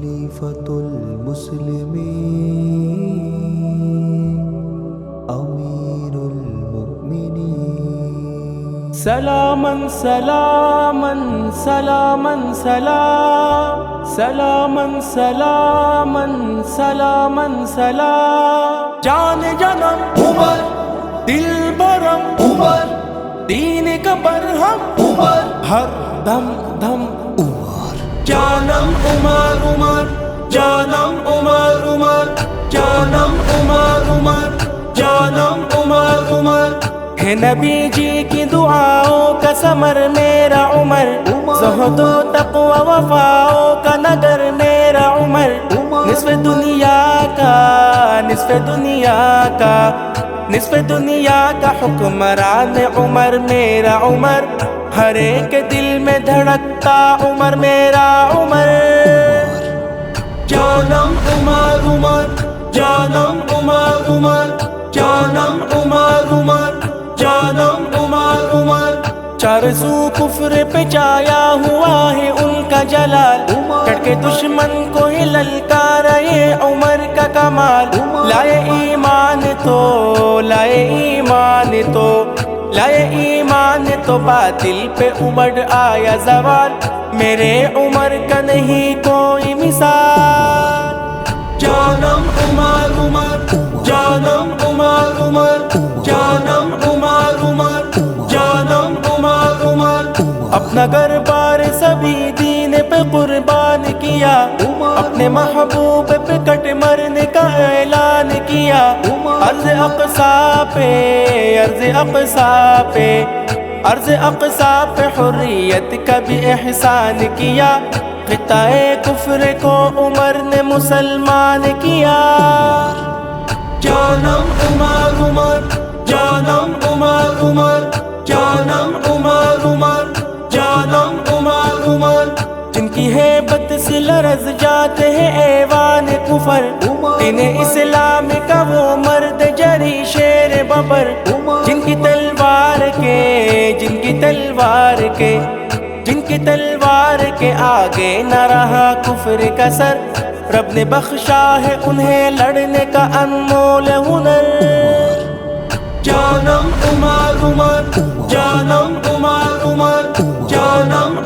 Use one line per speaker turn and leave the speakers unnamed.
خلیفۃ المسلمین امیر المؤمنین
سلاما سلاما سلاما سلام سلاما سلاما سلاما سلام جان جنم عمر دل برم عمر دین کا برہم عمر ہر دم دم عمر جانم عمر عمر جانم عمر عمر جانم عمر عمر جانم عمر عمر ہے نبی جی کی دعاؤں کا ثمر میرا عمر زہد و تقوی وفاؤں کا نگر میرا عمر نصف دنیا کا نصف دنیا کا نصف دنیا کا حکمران عمر میرا عمر ہر ایک دل میں دھڑکتا عمر میرا عمر جانم عمر عمر جانم عمر عمر جانم عمر عمر جانم عمر عمر چار سو کفر پہ چھایا ہوا ہے ان کا جلال ڈٹ کے دشمن کو ہی للکارا یہ عمر کا کمال لائے ایمان تو لائے ایمان تو لائے ایمان تو باطل پہ ابڑ آیا زوال میرے عمر کا نہیں کوئی مثال جانم عمر عمر جانم عمر عمر جانم عمر عمر جانم عمر عمر اپنا گھر بار سبھی دین پہ قربان کیا اپنے محبوب پہ کٹ مرنے کا اعلان کیا عرض اقصی پہ عرض اقصی پہ عرض اقصی پہ حریت کا بھی احسان کیا خطہ کفر کو عمر نے مسلمان کیا جانم عمر عمر جانم عمر عمر جانم عمر عمر جانم عمر عمر جن کی ہیبت سے لرز جاتے ہیں ایوان کفر دین اسلام کا وہ مرد جری شیر ببر جن کی تلوار کے جن کی تلوار کے جن کی تلوار کے آگے نہ رہا کفر کا سر رب نے بخشا ہے انہیں لڑنے کا انمول ہنر جانم عمر عمر جانم عمر عمر جانم